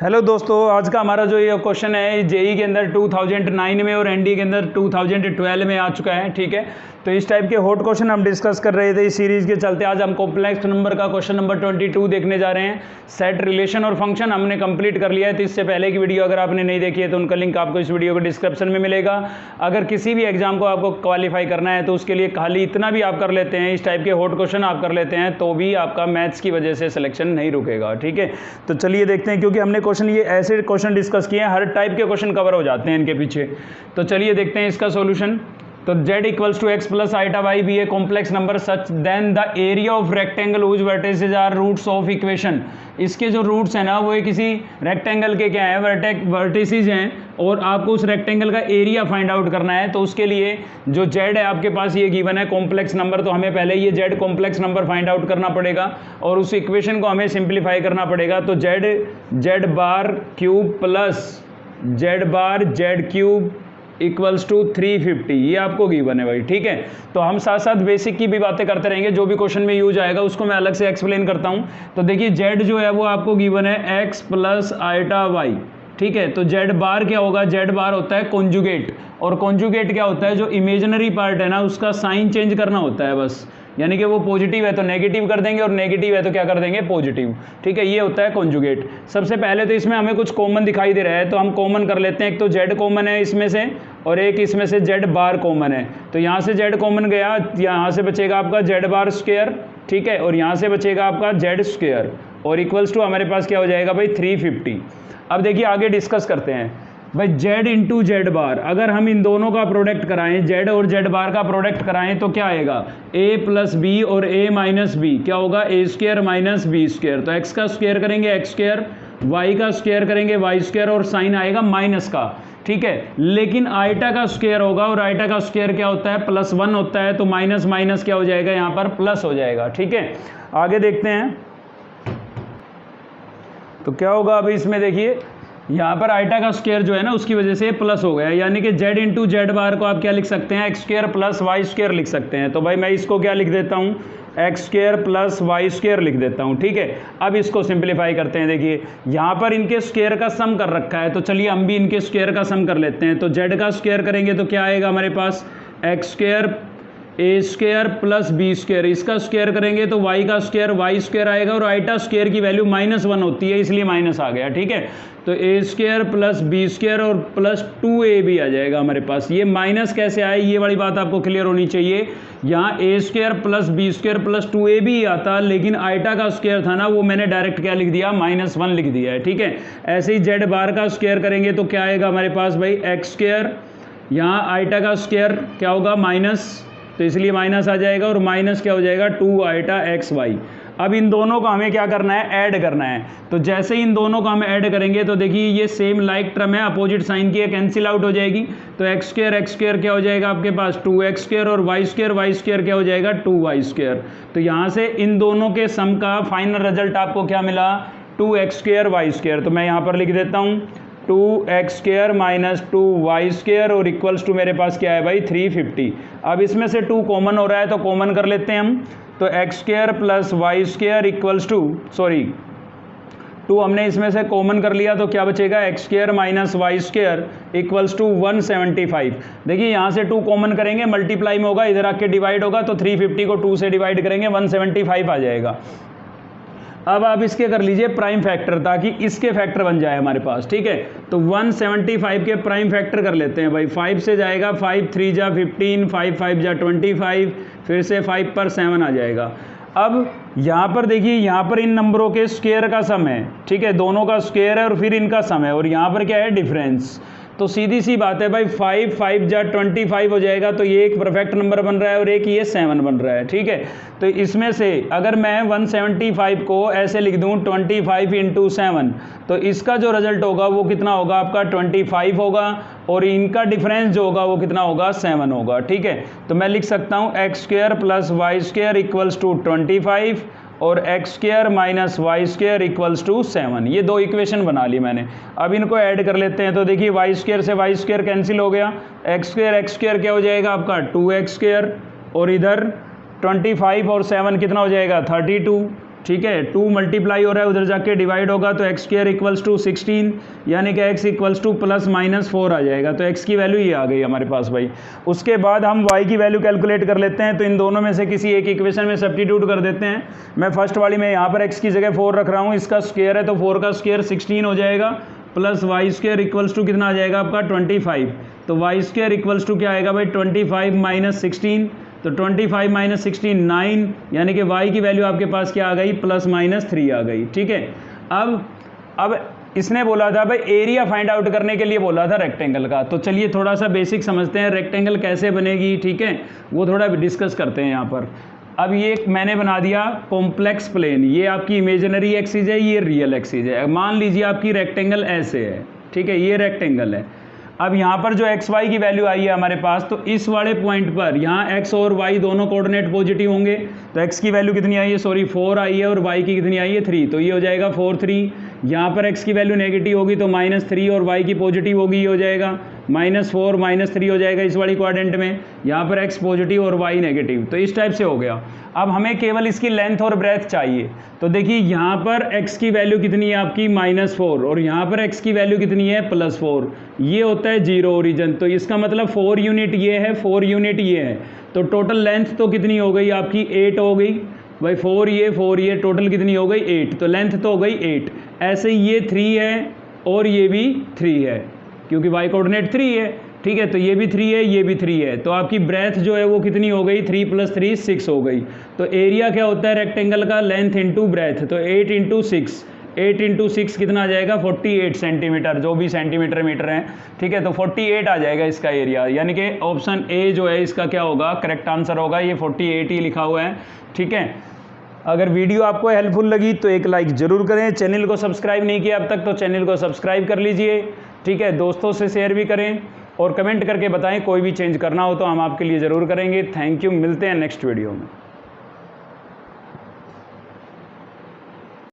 Hello दोस्तों, आज का हमारा जो ये क्वेश्चन है जेई के अंदर 2009 में और एनडी के अंदर 2012 में आ चुका है। ठीक है, तो इस टाइप के हॉट क्वेश्चन हम डिस्कस कर रहे थे इस सीरीज के चलते। आज हम कॉम्प्लेक्स नंबर का क्वेश्चन नंबर 22 देखने जा रहे हैं। सेट, रिलेशन और फंक्शन हमने कंप्लीट कर लिया है। तो इससे पहले की वीडियो अगर आपने नहीं देखी है तो उनका लिंक आपको इस वीडियो के डिस्क्रिप्शन में मिलेगा। अगर किसी भी एग्जाम को आपको क्वालिफाई करना है तो उसके लिए खाली इतना भी आप कर लेते हैं, इस टाइप के हॉट क्वेश्चन आप कर लेते हैं, तो भी आपका मैथ्स की वजह से सिलेक्शन नहीं रुकेगा। ठीक है, तो चलिए देखते हैं, क्योंकि हमने क्वेश्चन ये ऐसे क्वेश्चन डिस्कस किए हैं, हर टाइप के क्वेश्चन कवर हो जाते हैं इनके पीछे। तो चलिए देखते हैं इसका सॉल्यूशन। तो z equals to x plus iota y be a complex number such then the area of rectangle whose vertices are roots of equation. इसके जो रूट्स हैं ना वो किसी रेक्टेंगल के क्या है, वर्टिसेस हैं, और आपको उस रेक्टेंगल का एरिया फाइंड आउट करना है। तो उसके लिए जो z है आपके पास ये गिवन है कॉम्प्लेक्स नंबर, तो हमें पहले ये z complex number find out करना पड़ेगा और उस इक्वेशन को हमें सिंप्लीफाई करना पड़ेगा। तो z bar cube plus z bar z cube equals to 350, ये आपको गिवन है भाई। ठीक है, तो हम साथ साथ बेसिक की भी बातें करते रहेंगे, जो भी क्वेश्चन में यूज आएगा उसको मैं अलग से एक्सप्लेन करता हूं। तो देखिए z जो है वो आपको गिवन है x प्लस आइटा वाई। ठीक है, तो z बार क्या होगा, z बार होता है कॉन्जुगेट, और कॉन्जुगेट क्या होता है, जो इमेजिनरी पार्ट है ना उसका साइन चेंज करना होता है बस। यानी कि वो पॉजिटिव है तो नेगेटिव कर देंगे और नेगेटिव है तो क्या कर देंगे, पॉजिटिव। ठीक है, ये होता है कॉन्जुगेट। सबसे पहले तो इसमें हमें कुछ कॉमन दिखाई दे रहा है, तो हम कॉमन कर लेते हैं। एक तो z कॉमन है इसमें से, और एक इसमें से z बार कॉमन है। तो यहाँ से z कॉमन गया, यहाँ से बचेगा आपका z बार स्क्वायर। ठीक है, और यहाँ से बचेगा आपका z स्क्वायर, और इक्वल्स टू हमारे पास क्या हो जाएगा भाई, 350। अब देखिए आगे डिस्कस करते हैं भाई, z इंटू जेड बार। अगर हम इन दोनों का प्रोडक्ट कराएं, z और z बार का प्रोडक्ट कराएं तो क्या आएगा, a प्लस बी और a माइनस बी, क्या होगा, a square minus b square. तो x का स्क्वायर करेंगे x स्क्वायर, y का स्क्वायर करेंगे y स्क्वायर, और साइन आएगा माइनस का। ठीक है, लेकिन आइटा का स्क्वायर होगा, और आइटा का स्क्वायर क्या होता है, +1 होता है, तो माइनस माइनस क्या हो जाएगा, यहाँ पर प्लस हो जाएगा। ठीक है, आगे देखते हैं तो क्या होगा। अभी इसमें देखिए यहाँ पर आइटा का स्क्वायर जो है ना उसकी वजह से प्लस हो गया, यानी कि z इंटू जेड बार को आप क्या लिख सकते हैं, x square plus y square लिख सकते हैं। तो भाई मैं इसको क्या लिख देता हूँ, x square plus y square लिख देता हूँ। ठीक है, अब इसको सिंप्लीफाई करते हैं। देखिए यहाँ पर इनके स्क्वायर का सम कर रखा है, तो चलिए हम भी इनके स्क्वायर का सम कर लेते हैं। तो z का स्क्वायर करेंगे तो क्या आएगा हमारे पास, एक्स स्क्वायर ए स्क्वायर प्लस बी स्क्वायर, इसका स्क्वायर करेंगे तो वाई का स्क्वायर वाई स्क्वायर आएगा, और आइटा स्क्वायर की वैल्यू -1 होती है इसलिए माइनस आ गया। ठीक है, तो ए स्क्वायर प्लस बी स्क्वायर और प्लस 2ab आ जाएगा हमारे पास। ये माइनस कैसे आए, ये वाली बात आपको क्लियर होनी चाहिए। यहाँ A square plus B square plus 2ab ही आता, लेकिन आइटा का स्क्वायर था ना वो मैंने डायरेक्ट क्या लिख दिया, -1 लिख दिया है। ठीक है, ऐसे ही जेड बार का स्क्वायर करेंगे तो क्या आएगा हमारे पास भाई, एक्स स्क्वायर, यहाँ आइटा का स्क्वायर क्या होगा, माइनस, तो इसलिए माइनस आ जाएगा, और माइनस क्या हो जाएगा, 2 आइटा एक्स वाई। अब इन दोनों को हमें क्या करना है, ऐड करना है। तो जैसे इन दोनों को हम ऐड करेंगे तो देखिए ये सेम लाइक टर्म है, अपोजिट साइन की, कैंसिल आउट हो जाएगी। तो एक्स स्क्वायर क्या हो जाएगा आपके पास, 2x स्क्वायर, और वाई स्क्वायर क्या हो जाएगा, 2y स्क्वायर। तो यहाँ से इन दोनों के सम का फाइनल रिजल्ट आपको क्या मिला, 2x स्क्वायर वाई स्क्वायर। तो मैं यहाँ पर लिख देता हूँ 2x square minus 2y square, और इक्वल्स टू मेरे पास क्या है भाई, 350। अब इसमें से 2 कॉमन हो रहा है तो कॉमन कर लेते हैं हम। तो x square plus y square equals to, 2 हमने इसमें से कॉमन कर लिया तो क्या बचेगा, x square minus y square equals to 175। देखिए यहाँ से 2 कॉमन करेंगे, मल्टीप्लाई में होगा, इधर आके डिवाइड होगा, तो 350 को 2 से डिवाइड करेंगे, 175 आ जाएगा। अब आप इसके कर लीजिए प्राइम फैक्टर, ताकि इसके फैक्टर बन जाए हमारे पास। ठीक है, तो 175 के प्राइम फैक्टर कर लेते हैं भाई। 5 से जाएगा, 5 3 जा 15, 5 5 जा 25, फिर से 5 पर 7 आ जाएगा। अब यहाँ पर देखिए, यहाँ पर इन नंबरों के स्क्वायर का सम है। ठीक है, दोनों का स्क्वायर है और फिर इनका सम है, और यहाँ पर क्या है, डिफरेंस। तो सीधी सी बात है भाई, 5 5 जा 25 हो जाएगा, तो ये एक परफेक्ट नंबर बन रहा है और एक ये 7 बन रहा है। ठीक है, तो इसमें से अगर मैं 175 को ऐसे लिख दूं 25 इंटू 7, तो इसका जो रिजल्ट होगा वो कितना होगा आपका, 25 होगा, और इनका डिफरेंस जो होगा वो कितना होगा, 7 होगा। ठीक है, तो मैं लिख सकता हूँ x square plus y square equals to 25, और x square minus y square equals to 7। ये 2 इक्वेशन बना ली मैंने। अब इनको ऐड कर लेते हैं। तो देखिए वाई स्क्वायर से वाई स्क्वायर कैंसिल हो गया, एक्स स्क्वायर क्या हो जाएगा आपका, 2x स्क्वायर, और इधर 25 और 7 कितना हो जाएगा, 32, ठीक है, 2 मल्टीप्लाई हो रहा है, उधर जाके डिवाइड होगा तो एक्स स्क्वायर इक्वल्स टू 16, यानी कि x equals two plus minus 4 आ जाएगा। तो एक्स की वैल्यू ये आ गई हमारे पास भाई। उसके बाद हम वाई की वैल्यू कैलकुलेट कर लेते हैं। तो इन दोनों में से किसी एक इक्वेशन में सब्स्टिट्यूट कर देते हैं। मैं फर्स्ट वाली में यहाँ पर एक्स की जगह 4 रख रहा हूँ, इसका स्क्वायर है तो 4 का स्क्वायर 16 हो जाएगा, plus y square equals to कितना आ जाएगा आपका 25। तो वाई स्क्वायर इक्वल्स टू क्या आएगा भाई 25 माइनस 16, तो 25 माइनस 16 9, यानी कि y की वैल्यू आपके पास क्या आ गई प्लस माइनस 3 आ गई। ठीक है, अब इसने बोला था भाई एरिया फाइंड आउट करने के लिए बोला था रेक्टेंगल का। तो चलिए थोड़ा सा बेसिक समझते हैं, रेक्टेंगल कैसे बनेगी। ठीक है, वो थोड़ा डिस्कस करते हैं यहाँ पर। अब ये मैंने बना दिया कॉम्प्लेक्स प्लेन, ये आपकी इमेजिनरी एक्सिस है, ये रियल एक्सिस है। मान लीजिए आपकी रेक्टेंगल ऐसे है, ठीक है, ये रेक्टेंगल है। अब यहाँ पर जो एक्स वाई की वैल्यू आई है हमारे पास, तो इस वाले पॉइंट पर यहाँ एक्स और वाई दोनों कोऑर्डिनेट पॉजिटिव होंगे। तो एक्स की वैल्यू कितनी आई है, सॉरी 4 आई है, और वाई की कितनी आई है 3, तो ये हो जाएगा 4 3। यहाँ पर एक्स की वैल्यू नेगेटिव होगी तो -3, और वाई की पॉजिटिव होगी, ये हो जाएगा -4 -3 हो जाएगा इस वाली क्वाड्रेंट में। यहाँ पर एक्स पॉजिटिव और वाई नेगेटिव, तो इस टाइप से हो गया। अब हमें केवल इसकी लेंथ और ब्रेथ चाहिए। तो देखिए यहाँ पर x की वैल्यू कितनी है आपकी -4, और यहाँ पर x की वैल्यू कितनी है +4। ये होता है 0 ओरिजिन, तो इसका मतलब 4 यूनिट ये है, 4 यूनिट ये है। तो टोटल लेंथ तो कितनी हो गई आपकी 8 हो गई भाई, 4 ये टोटल कितनी हो गई 8, तो लेंथ तो हो गई 8। ऐसे ही ये 3 है और ये भी 3 है, क्योंकि y कोऑर्डिनेट 3 है। ठीक है, तो ये भी 3 है, ये भी 3 है, तो आपकी ब्रेथ जो है वो कितनी हो गई 3 + 3 6 हो गई। तो एरिया क्या होता है रेक्टेंगल का, लेंथ इंटू ब्रेथ, तो 8 × 6, 8 × 6 कितना आ जाएगा 48 सेंटीमीटर, जो भी सेंटीमीटर मीटर है। ठीक है, तो 48 आ जाएगा इसका एरिया, यानी कि ऑप्शन ए जो है इसका क्या होगा करेक्ट आंसर होगा, ये 48 ही लिखा हुआ है। ठीक है, अगर वीडियो आपको हेल्पफुल लगी तो एक लाइक ज़रूर करें। चैनल को सब्सक्राइब नहीं किया अब तक तो चैनल को सब्सक्राइब कर लीजिए। ठीक है, दोस्तों से शेयर भी करें और कमेंट करके बताएं कोई भी चेंज करना हो तो हम आपके लिए ज़रूर करेंगे। थैंक यू, मिलते हैं नेक्स्ट वीडियो में।